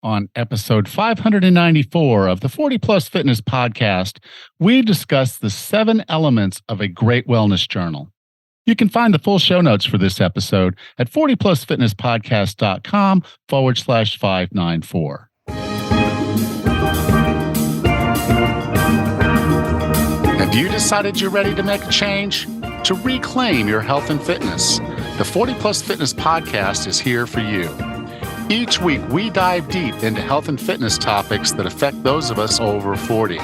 On episode 594 of the 40 Plus Fitness Podcast, we discuss the 7 elements of a great wellness journal. You can find the full show notes for this episode at 40plusfitnesspodcast.com/594. Have you decided you're ready to make a change? To reclaim your health and fitness? The 40 Plus Fitness Podcast is here for you. Each week, we dive deep into health and fitness topics that affect those of us over 40.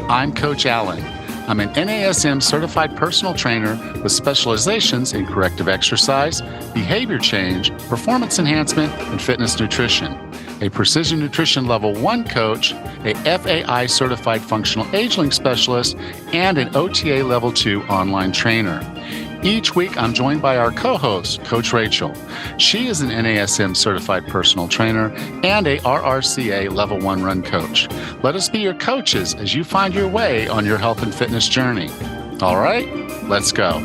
I'm Coach Allen. I'm an NASM certified personal trainer with specializations in corrective exercise, behavior change, performance enhancement, and fitness nutrition. A Precision Nutrition Level 1 coach, a FAI certified functional age-linked specialist, and an OTA Level 2 online trainer. Each week, I'm joined by our co-host, Coach Rachel. She is an NASM certified personal trainer and a RRCA Level 1 run coach. Let us be your coaches as you find your way on your health and fitness journey. All right, let's go.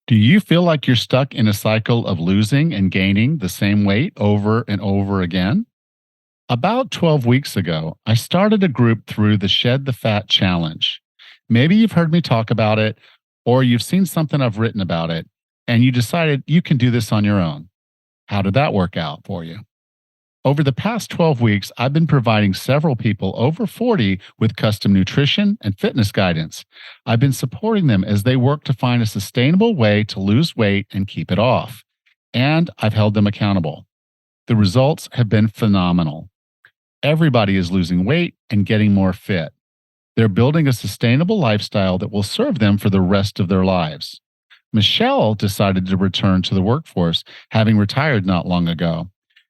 Do you feel like you're stuck in a cycle of losing and gaining the same weight over and over again? About 12 weeks ago, I started a group through the Shed the Fat Challenge. Maybe you've heard me talk about it, or you've seen something I've written about it, and you decided you can do this on your own. How did that work out for you? Over the past 12 weeks, I've been providing several people over 40 with custom nutrition and fitness guidance. I've been supporting them as they work to find a sustainable way to lose weight and keep it off. And I've held them accountable. The results have been phenomenal. Everybody is losing weight and getting more fit. They're building a sustainable lifestyle that will serve them for the rest of their lives. Michelle decided to return to the workforce, having retired not long ago.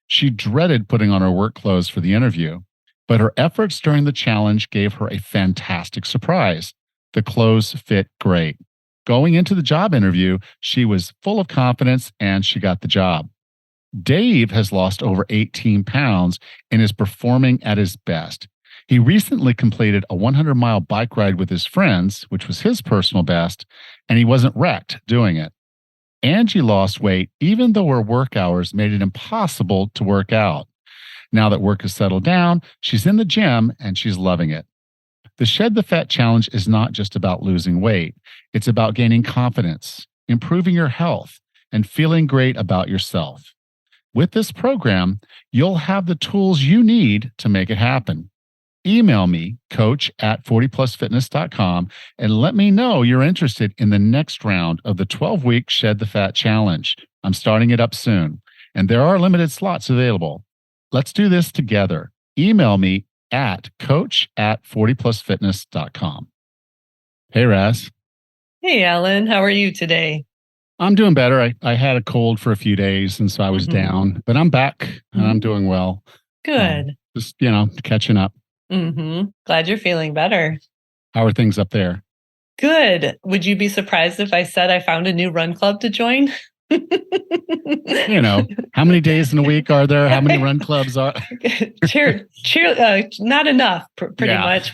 She dreaded putting on her work clothes for the interview, but her efforts during the challenge gave her a fantastic surprise. The clothes fit great. Going into the job interview, she was full of confidence and she got the job. Dave has lost over 18 pounds and is performing at his best. He recently completed a 100-mile bike ride with his friends, which was his personal best, and he wasn't wrecked doing it. Angie lost weight even though her work hours made it impossible to work out. Now that work has settled down, she's in the gym and she's loving it. The Shed the Fat Challenge is not just about losing weight. It's about gaining confidence, improving your health, and feeling great about yourself. With this program, you'll have the tools you need to make it happen. Email me, coach@40plusfitness.com, and let me know you're interested in the next round of the 12-week Shed the Fat Challenge. I'm starting it up soon, and there are limited slots available. Let's do this together. Email me at coach@40plusfitness.com. Hey, Raz. Hey, Alan. How are you today? I'm doing better. I had a cold for a few days, and so I was down, but I'm back, and I'm doing well. Good. Just, catching up. Glad you're feeling better. How are things up there? Good. Would you be surprised if I said I found a new run club to join? How many days in a week are there? How many run clubs are? Not enough, pretty much.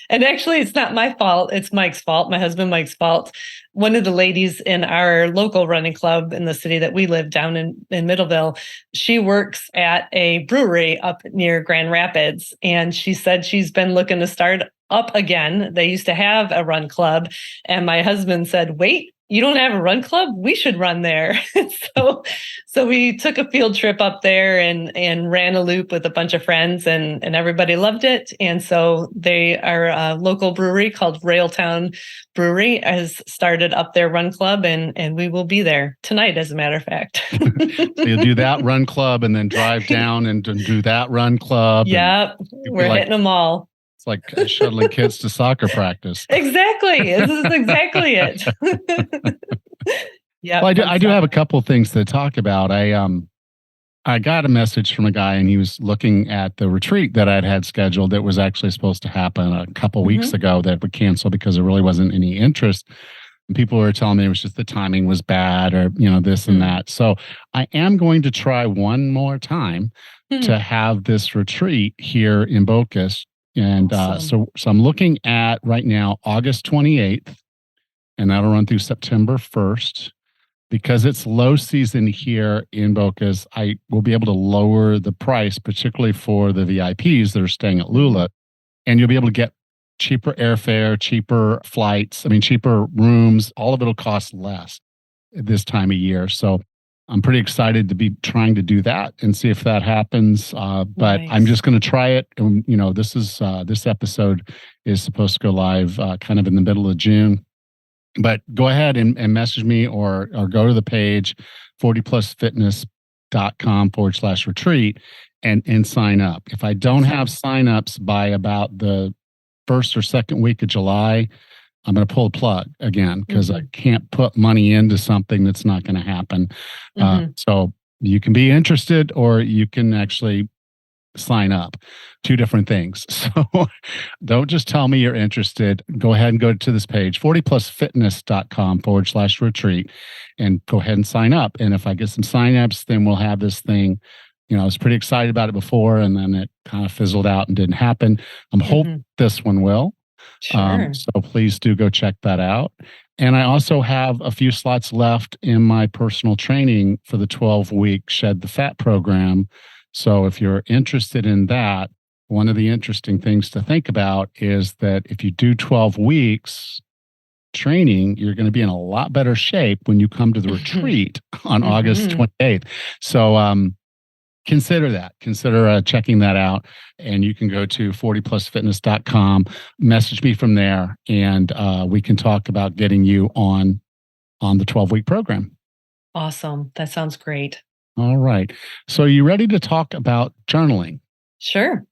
And actually, it's not my fault. It's Mike's fault. My husband Mike's fault. One of the ladies in our local running club in the city that we live down in Middleville, she works at a brewery up near Grand Rapids, and she said she's been looking to start up again. They used to have a run club, and my husband said, "Wait, you don't have a run club? We should run there." So we took a field trip up there and ran a loop with a bunch of friends, and everybody loved it. And so our local brewery called Railtown Brewery has started up their run club, and we will be there tonight, as a matter of fact. So you'll do that run club and then drive down and do that run club. Yep, we're hitting them all. It's like shuttling kids to soccer practice. Exactly. This is exactly it. Yeah. Well, I do have a couple of things to talk about. I got a message from a guy, and he was looking at the retreat that I'd had scheduled that was actually supposed to happen a couple weeks ago that would cancel because there really wasn't any interest. And people were telling me it was just the timing was bad, or this and that. So I am going to try one more time to have this retreat here in Bocas And Awesome. so I'm looking at right now August 28th, and that'll run through September 1st. Because it's low season here in Bocas, I will be able to lower the price, particularly for the VIPs that are staying at Mhm. Lula, and you'll be able to get cheaper airfare, cheaper flights, I mean, cheaper rooms. All of it'll cost less this time of year. So I'm pretty excited to be trying to do that and see if that happens. But I'm Nice. just going to try it. And, this episode is supposed to go live kind of in the middle of June. But go ahead and message me or go to the page 40plusfitness.com/retreat and sign up. If I don't have Awesome. signups by about the first or second week of July, I'm going to pull the plug again because I Mhm. can't put money into something that's not going to happen. Mhm. So you can be interested or you can actually sign up. Two different things. So don't just tell me you're interested. Go ahead and go to this page, 40plusfitness.com/retreat, and go ahead and sign up. And if I get some signups, then we'll have this thing. I was pretty excited about it before, and then it kind of fizzled out and didn't happen. I'm hoping Mhm. this one will. Sure. So please do go check that out. And I also have a few slots left in my personal training for the 12-week Shed the Fat program. So if you're interested in that, one of the interesting things to think about is that if you do 12 weeks training, you're going to be in a lot better shape when you come to the Mhm. retreat on August Mhm. 28th. So consider that. Consider checking that out. And you can go to 40plusfitness.com, message me from there, and we can talk about getting you on the 12-week program. Awesome. That sounds great. All right. So you ready to talk about journaling? Sure.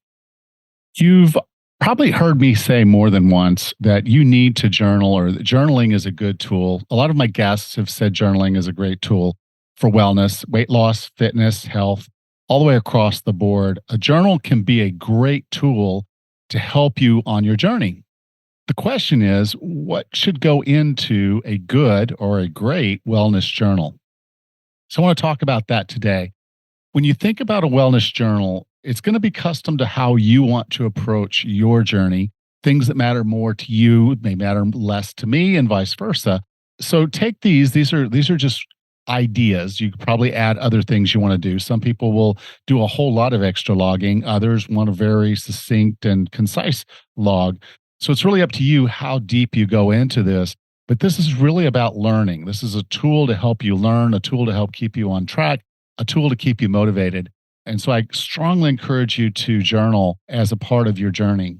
You've probably heard me say more than once that you need to journal or that journaling is a good tool. A lot of my guests have said journaling is a great tool for wellness, weight loss, fitness, health, all the way across the board. A journal can be a great tool to help you on your journey. The question is, what should go into a good or a great wellness journal? So I want to talk about that today. When you think about a wellness journal, it's going to be custom to how you want to approach your journey. Things that matter more to you may matter less to me, and vice versa. So take these. These are just ideas. You could probably add other things you want to do. Some people will do a whole lot of extra logging. Others want a very succinct and concise log. So it's really up to you how deep you go into this. But this is really about learning. This is a tool to help you learn, a tool to help keep you on track, a tool to keep you motivated. And so I strongly encourage you to journal as a part of your journey.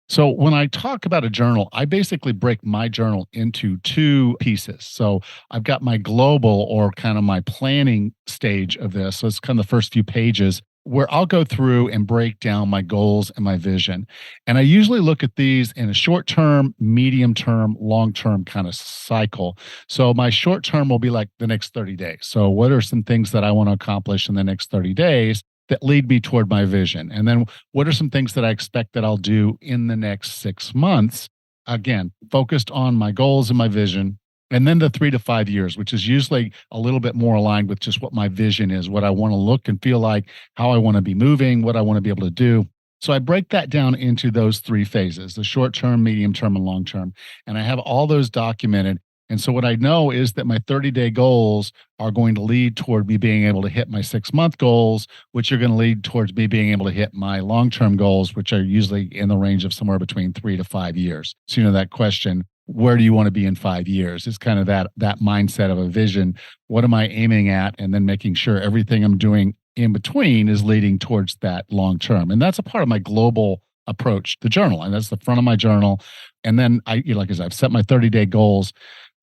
So when I talk about a journal, I basically break my journal into two pieces. So I've got my global or kind of my planning stage of this. So it's kind of the first few pages where I'll go through and break down my goals and my vision. And I usually look at these in a short term, medium term, long term kind of cycle. So my short term will be like the next 30 days. So what are some things that I want to accomplish in the next 30 days that lead me toward my vision? And then what are some things that I expect that I'll do in the next 6 months? Again, focused on my goals and my vision. And then the 3 to 5 years, which is usually a little bit more aligned with just what my vision is, what I want to look and feel like, how I want to be moving, what I want to be able to do. So I break that down into those three phases: the short term, medium term, and long term. And I have all those documented. And so what I know is that my 30-day goals are going to lead toward me being able to hit my 6 month goals, which are going to lead towards me being able to hit my long term goals, which are usually in the range of somewhere between 3 to 5 years. So, that question, where do you want to be in 5 years? It's kind of that mindset of a vision. What am I aiming at? And then making sure everything I'm doing in between is leading towards that long term. And that's a part of my global approach, the journal. And that's the front of my journal. And then like I said, I've set my 30-day goals.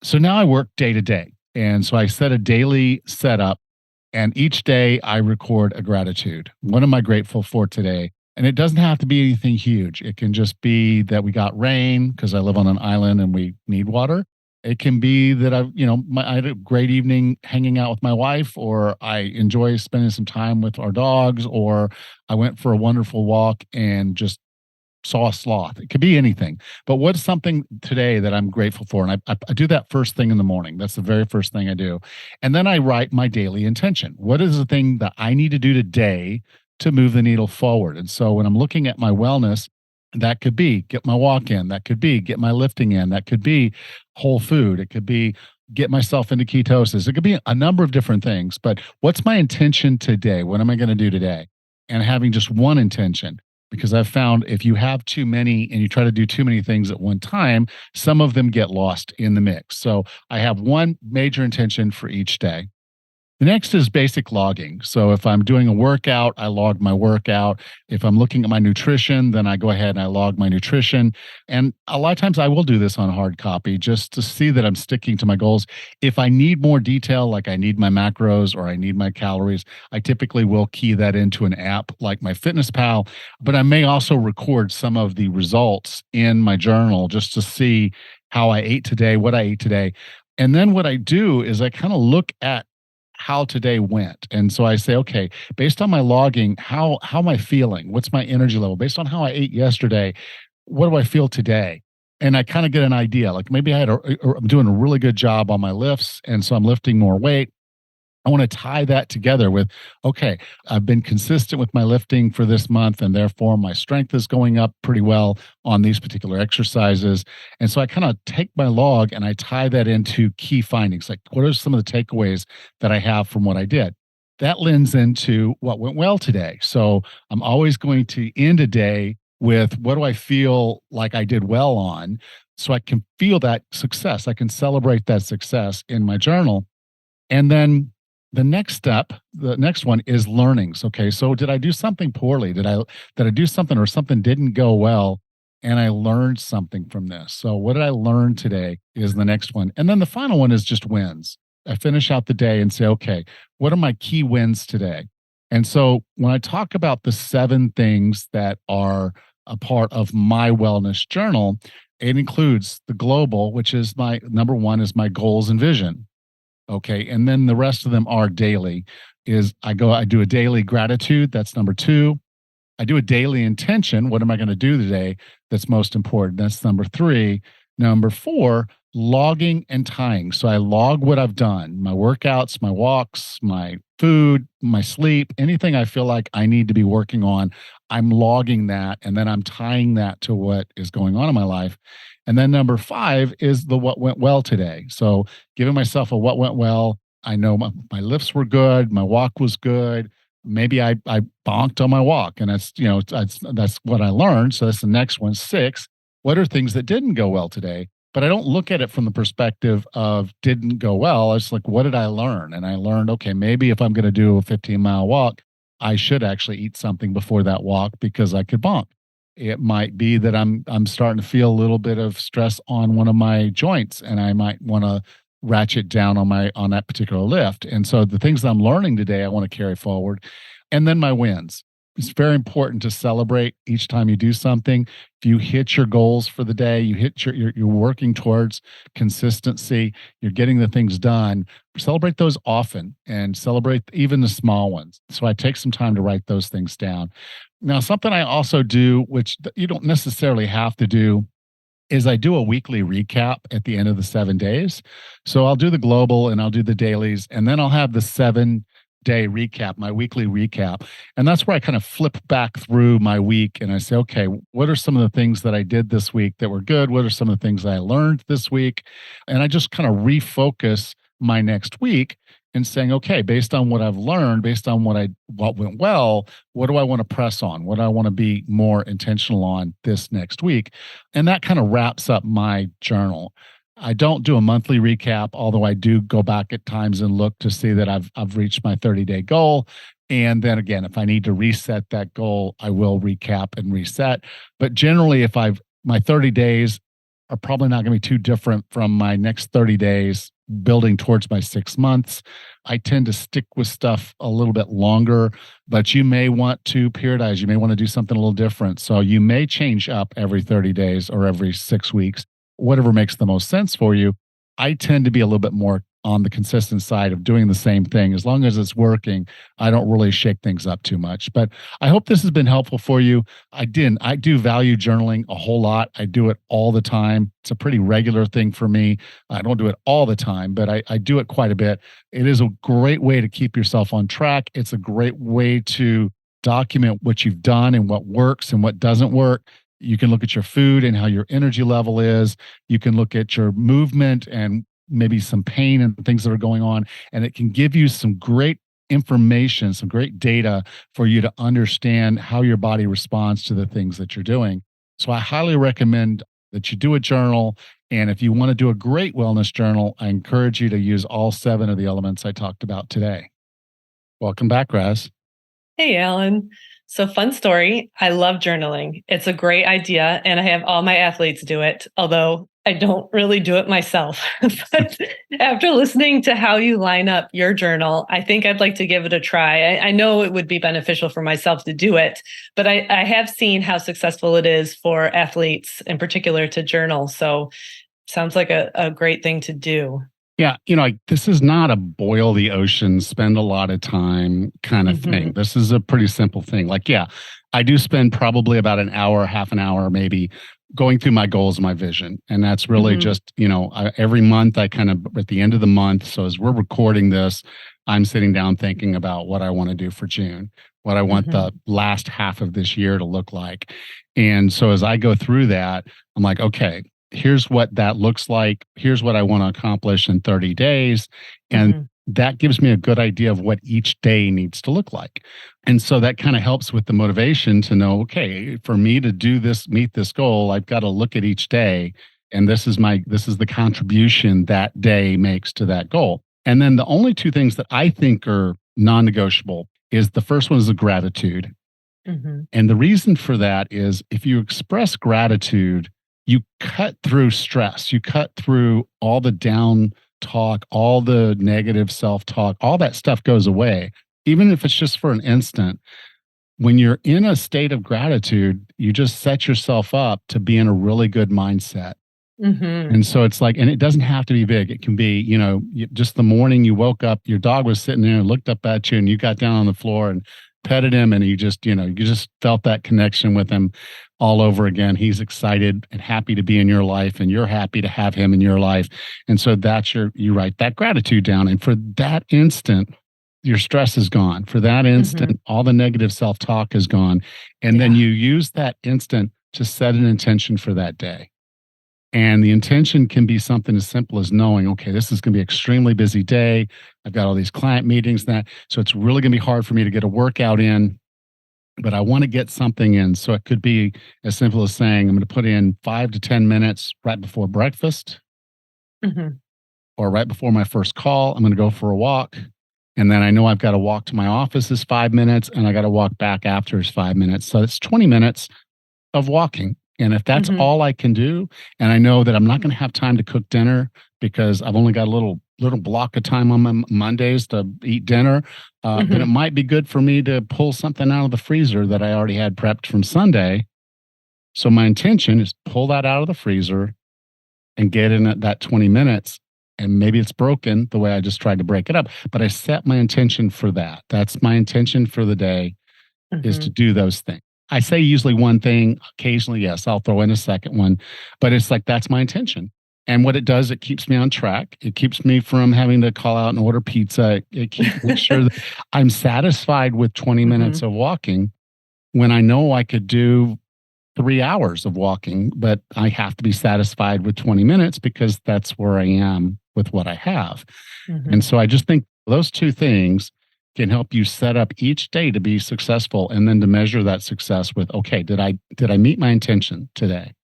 So now I work day to day. And so I set a daily setup, and each day I record a gratitude. What am I grateful for today? And it doesn't have to be anything huge. It can just be that we got rain because I live on an island and we need water. It can be that I had a great evening hanging out with my wife, or I enjoy spending some time with our dogs, or I went for a wonderful walk and just saw a sloth. It could be anything. But what's something today that I'm grateful for? And I do that first thing in the morning. That's the very first thing I do. And then I write my daily intention. What is the thing that I need to do today to move the needle forward? And so when I'm looking at my wellness, That could be get my walk in. That could be get my lifting in. That could be whole food. It could be get myself into ketosis. It could be a number of different things. But what's my intention today? What am I going to do today? And having just one intention, because I've found if you have too many and you try to do too many things at one time, some of them get lost in the mix. So I have one major intention for each day. The next is basic logging. So if I'm doing a workout, I log my workout. If I'm looking at my nutrition, then I go ahead and I log my nutrition. And a lot of times I will do this on hard copy just to see that I'm sticking to my goals. If I need more detail, like I need my macros or I need my calories, I typically will key that into an app like my Fitness Pal. But I may also record some of the results in my journal just to see how I ate today, what I ate today. And then what I do is I kind of look at how today went. And so I say, okay, based on my logging, how am I feeling? What's my energy level? Based on how I ate yesterday, what do I feel today? And I kind of get an idea. Like maybe I'm doing a really good job on my lifts, and so I'm lifting more weight. I want to tie that together with, okay, I've been consistent with my lifting for this month, and therefore my strength is going up pretty well on these particular exercises. And so I kind of take my log and I tie that into key findings. Like, what are some of the takeaways that I have from what I did? That lends into what went well today. So I'm always going to end a day with what do I feel like I did well on, so I can feel that success. I can celebrate that success in my journal. And then the next step, the next one is learnings. Okay, so did I do something poorly? Did I do something or something didn't go well? And I learned something from this. So what did I learn today is the next one. And then the final one is just wins. I finish out the day and say, okay, what are my key wins today? And so when I talk about the 7 things that are a part of my wellness journal, it includes the global, which is my number one is my goals and vision. Okay. And then the rest of them are daily. I do a daily gratitude. That's number 2. I do a daily intention. What am I going to do today that's most important? That's number 3. Number 4, logging and tying. So I log what I've done, my workouts, my walks, my food, my sleep, anything I feel like I need to be working on. I'm logging that and then I'm tying that to what is going on in my life. And then number 5 is the what went well today. So giving myself a what went well. I know my lifts were good, my walk was good. Maybe I bonked on my walk, and that's what I learned. So that's the next one. 6. What are things that didn't go well today? But I don't look at it from the perspective of didn't go well. It's like, what did I learn? And I learned, okay, maybe if I'm going to do a 15-mile walk, I should actually eat something before that walk because I could bonk. It might be that I'm starting to feel a little bit of stress on one of my joints, and I might want to ratchet down on that particular lift. And so the things that I'm learning today, I want to carry forward. And then my wins. It's very important to celebrate each time you do something. If you hit your goals for the day, you're working towards consistency, you're getting the things done. Celebrate those often and celebrate even the small ones. So I take some time to write those things down. Now, something I also do, which you don't necessarily have to do, is I do a weekly recap at the end of the 7 days. So I'll do the global and I'll do the dailies, and then I'll have the 7-day recap, my weekly recap. And that's where I kind of flip back through my week and I say, okay, what are some of the things that I did this week that were good? What are some of the things I learned this week? And I just kind of refocus my next week and saying, okay, based on what I've learned, based on what went well, what do I want to press on? What do I want to be more intentional on this next week? And that kind of wraps up my journal. I don't do a monthly recap, although I do go back at times and look to see that I've reached my 30-day goal. And then again, if I need to reset that goal, I will recap and reset. But generally, my 30 days are probably not going to be too different from my next 30 days building towards my 6 months. I tend to stick with stuff a little bit longer, but you may want to periodize. You may want to do something a little different. So you may change up every 30 days or every 6 weeks, whatever makes the most sense for you. I tend to be a little bit more on the consistent side of doing the same thing. As long as it's working, I don't really shake things up too much. But I hope this has been helpful for you. I do value journaling a whole lot. I do it all the time. It's a pretty regular thing for me. I don't do it all the time, but I do it quite a bit. It is a great way to keep yourself on track. It's a great way to document what you've done and what works and what doesn't work. You can look at your food and how your energy level is. You can look at your movement and maybe some pain and things that are going on. And it can give you some great information, some great data for you to understand how your body responds to the things that you're doing. So I highly recommend that you do a journal. And if you want to do a great wellness journal, I encourage you to use all 7 of the elements I talked about today. Welcome back, Raz. Hey, Alan. So, fun story. I love journaling. It's a great idea, and I have all my athletes do it, although I don't really do it myself. But after listening to how you line up your journal, I think I'd like to give it a try. I know it would be beneficial for myself to do it, but I have seen how successful it is for athletes in particular to journal. So, sounds like a great thing to do. Yeah, this is not a boil the ocean, spend a lot of time kind of thing. This is a pretty simple thing. Like, yeah, I do spend probably about an hour, half an hour, maybe going through my goals, my vision. And that's really just, every month I kind of, at the end of the month. So as we're recording this, I'm sitting down thinking about what I want to do for June, what I want the last half of this year to look like. And so as I go through that, I'm like, okay, here's what that looks like. Here's what I want to accomplish in 30 days. And that gives me a good idea of what each day needs to look like. And so that kind of helps with the motivation to know, okay, for me to do this, meet this goal, I've got to look at each day. And this is the contribution that day makes to that goal. And then the only 2 things that I think are non-negotiable is the first one is the gratitude. And the reason for that is if you express gratitude, you cut through stress, you cut through all the down talk, all the negative self-talk, all that stuff goes away. Even if it's just for an instant, when you're in a state of gratitude, you just set yourself up to be in a really good mindset. And so it's like, and it doesn't have to be big. It can be, just the morning you woke up, your dog was sitting there and looked up at you and you got down on the floor and petted him and you just felt that connection with him all over again. He's excited and happy to be in your life and you're happy to have him in your life. And so that's you write that gratitude down. And for that instant, your stress is gone. For that instant, all the negative self-talk is gone. And then you use that instant to set an intention for that day. And the intention can be something as simple as knowing, okay, this is going to be an extremely busy day. I've got all these client meetings so it's really going to be hard for me to get a workout in, but I want to get something in. So it could be as simple as saying, I'm going to put in 5 to 10 minutes right before breakfast or right before my first call. I'm going to go for a walk. And then I know I've got to walk to my office is 5 minutes and I got to walk back after is 5 minutes. So it's 20 minutes of walking. And if that's all I can do, and I know that I'm not going to have time to cook dinner because I've only got a little block of time on my Mondays to eat dinner, then it might be good for me to pull something out of the freezer that I already had prepped from Sunday. So my intention is pull that out of the freezer and get in at that 20 minutes. And maybe it's broken the way I just tried to break it up, but I set my intention for that. That's my intention for the day is to do those things. I say usually one thing, occasionally, yes, I'll throw in a second one, but it's like, that's my intention. And what it does, it keeps me on track. It keeps me from having to call out and order pizza. It keeps me sure that I'm satisfied with 20 minutes of walking when I know I could do 3 hours of walking, but I have to be satisfied with 20 minutes because that's where I am with what I have. And so I just think those 2 things can help you set up each day to be successful and then to measure that success with, okay, did I meet my intention today?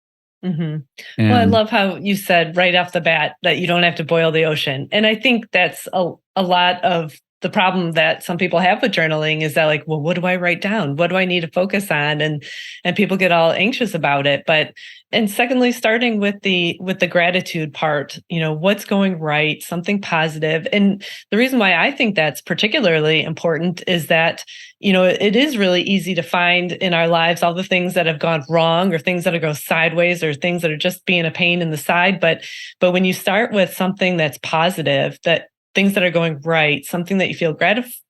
Well, I love how you said right off the bat that you don't have to boil the ocean. And I think that's a lot of the problem that some people have with journaling is that like, well, what do I write down? What do I need to focus on? And people get all anxious about it. And secondly, starting with the gratitude part, what's going right, something positive. And the reason why I think that's particularly important is that, it is really easy to find in our lives all the things that have gone wrong or things that are going sideways or things that are just being a pain in the side. But when you start with something that's positive, that things that are going right, something that you feel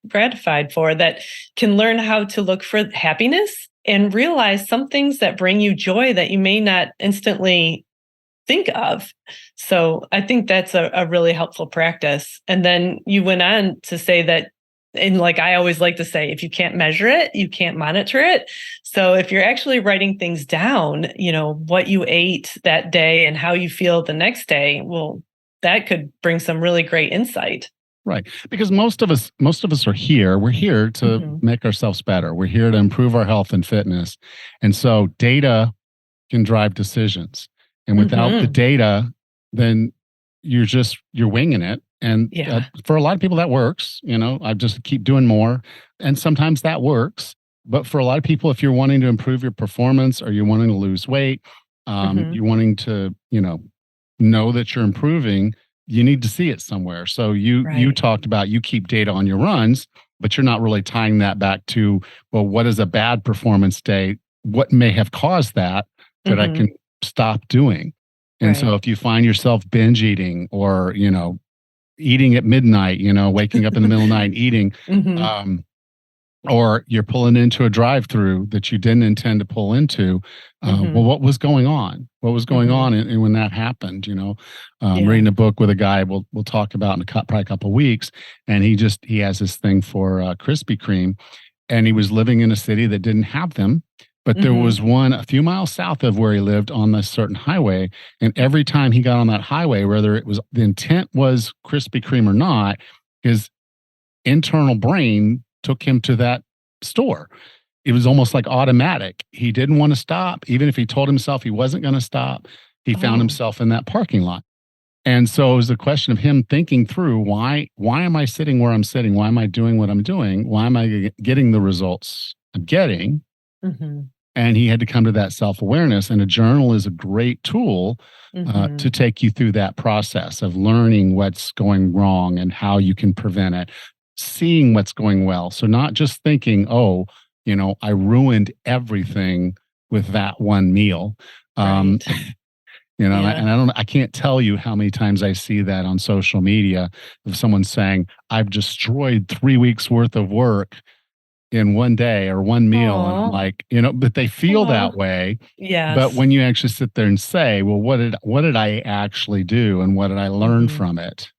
gratified for, that can learn how to look for happiness and realize some things that bring you joy that you may not instantly think of. So I think that's a really helpful practice. And then you went on to say that And like I always like to say, if you can't measure it, you can't monitor it. So if you're actually writing things down, what you ate that day and how you feel the next day, well, that could bring some really great insight. Right. Because most of us are here. We're here to make ourselves better. We're here to improve our health and fitness. And so data can drive decisions. And without the data, then you're winging it. And for a lot of people that works, I just keep doing more. And sometimes that works. But for a lot of people, if you're wanting to improve your performance or you're wanting to lose weight, you're wanting to, know that you're improving, you need to see it somewhere. So you talked about you keep data on your runs, but you're not really tying that back to, well, what is a bad performance day? What may have caused that I can stop doing? And so if you find yourself binge eating or, eating at midnight, waking up in the middle of the night and eating, or you're pulling into a drive-through that you didn't intend to pull into. Well, what was going on? What was going on and when that happened? Reading a book with a guy we'll talk about in probably a couple of weeks, and he has this thing for Krispy Kreme, and he was living in a city that didn't have them. But there was one a few miles south of where he lived on this certain highway. And every time he got on that highway, whether it was the intent was Krispy Kreme or not, his internal brain took him to that store. It was almost like automatic. He didn't want to stop. Even if he told himself he wasn't going to stop, he found himself in that parking lot. And so it was a question of him thinking through, why am I sitting where I'm sitting? Why am I doing what I'm doing? Why am I getting the results I'm getting? And he had to come to that self-awareness. And a journal is a great tool to take you through that process of learning what's going wrong and how you can prevent it, seeing what's going well. So not just thinking, I ruined everything with that one meal. And I can't tell you how many times I see that on social media of someone saying, I've destroyed 3 weeks worth of work in one day or one meal. And I'm like, but they feel that way. Yes. But when you actually sit there and say, well, what did I actually do? And what did I learn from it?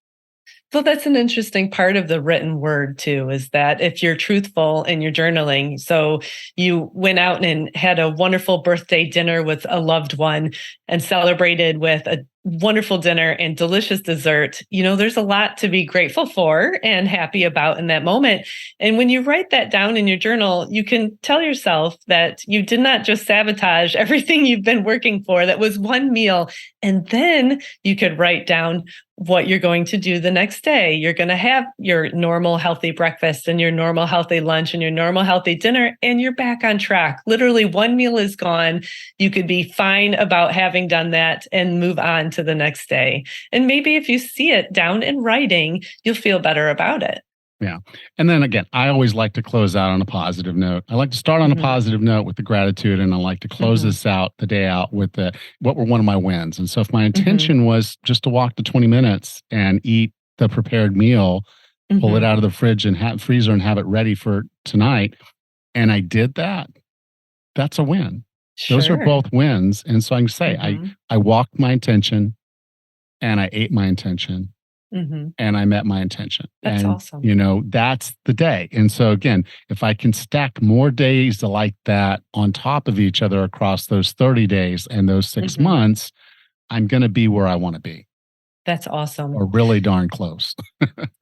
So that's an interesting part of the written word too, is that if you're truthful in your journaling, so you went out and had a wonderful birthday dinner with a loved one and celebrated with a wonderful dinner and delicious dessert, there's a lot to be grateful for and happy about in that moment. And when you write that down in your journal, you can tell yourself that you did not just sabotage everything you've been working for. That was one meal. And then you could write down what you're going to do the next day. You're going to have your normal healthy breakfast and your normal healthy lunch and your normal healthy dinner, and you're back on track. Literally one meal is gone. You could be fine about having done that and move on to the next day. And maybe if you see it down in writing, you'll feel better about it. Yeah. And then again, I always like to close out on a positive note. I like to start on a positive note with the gratitude, and I like to close this out, the day out, with what were one of my wins. And so if my intention was just to walk to 20 minutes and eat the prepared meal, pull it out of the fridge and freezer and have it ready for tonight, and I did that, that's a win. Sure. Those are both wins. And so I can say I walked my intention and I ate my intention. And I met my intention. That's awesome. That's the day. And so again, if I can stack more days like that on top of each other across those 30 days and those 6 months, I'm going to be where I want to be. That's awesome. Or really darn close.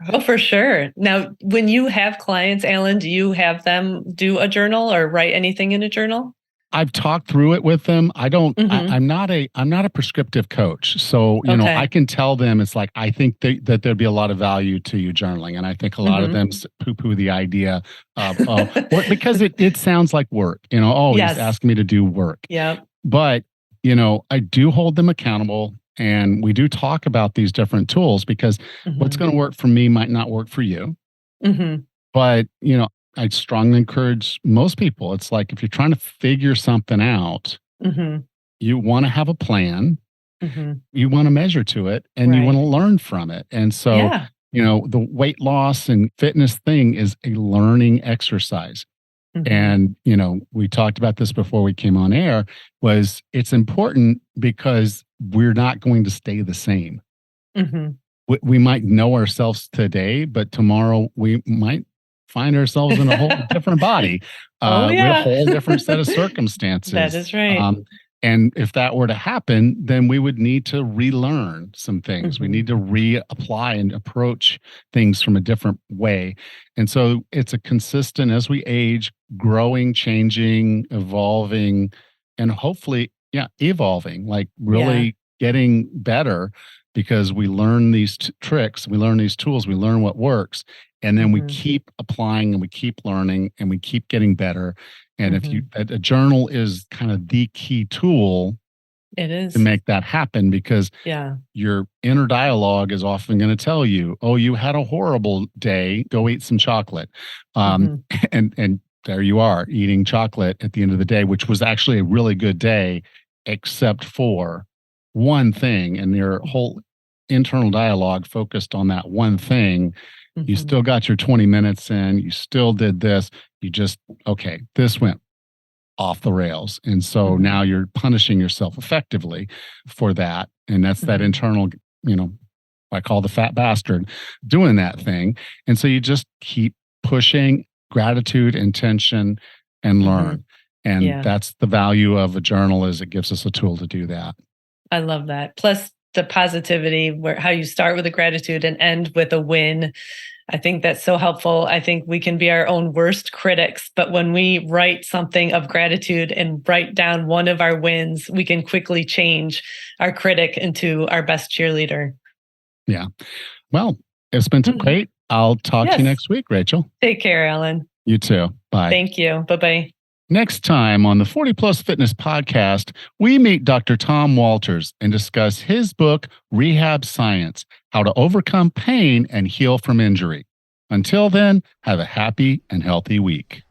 Oh, for sure. Now, when you have clients, Alan, do you have them do a journal or write anything in a journal? I've talked through it with them. I don't, I'm not a prescriptive coach. So, I can tell them, it's like, I think that there'd be a lot of value to you journaling. And I think a lot of them poo-poo the idea of, because it sounds like work, he's asking me to do work. Yeah. But, I do hold them accountable, and we do talk about these different tools, because what's going to work for me might not work for you. But, I'd strongly encourage most people. It's like, if you're trying to figure something out, you want to have a plan, you want to measure to it, and you want to learn from it. And so, the weight loss and fitness thing is a learning exercise. And, we talked about this before we came on air, it's important because we're not going to stay the same. We might know ourselves today, but tomorrow we might find ourselves in a whole different body, with a whole different set of circumstances. That is right. And if that were to happen, then we would need to relearn some things. We need to reapply and approach things from a different way. And so it's a consistent, as we age, growing, changing, evolving, and hopefully, evolving, like really getting better, because we learn these tricks, we learn these tools, we learn what works. And then we keep applying and we keep learning and we keep getting better. And if a journal is kind of the key tool, it is, to make that happen, because your inner dialogue is often going to tell you, oh, you had a horrible day, go eat some chocolate. And there you are eating chocolate at the end of the day, which was actually a really good day, except for one thing. And your whole internal dialogue focused on that one thing. You still got your 20 minutes in, you still did this, you just, okay, this went off the rails. And so now you're punishing yourself effectively for that. And that's that internal, I call the fat bastard doing that thing. And so you just keep pushing gratitude, intention, and learn. And that's the value of a journal, is it gives us a tool to do that. I love that. Plus the positivity, where how you start with a gratitude and end with a win. I think that's so helpful. I think we can be our own worst critics, but when we write something of gratitude and write down one of our wins, we can quickly change our critic into our best cheerleader. Yeah. Well, it's been great. I'll talk to you next week, Rachel. Take care, Alan. You too. Bye. Thank you. Bye-bye. Next time on the 40 Plus Fitness Podcast, we meet Dr. Tom Walters and discuss his book, Rehab Science: How to Overcome Pain and Heal from Injury. Until then, have a happy and healthy week.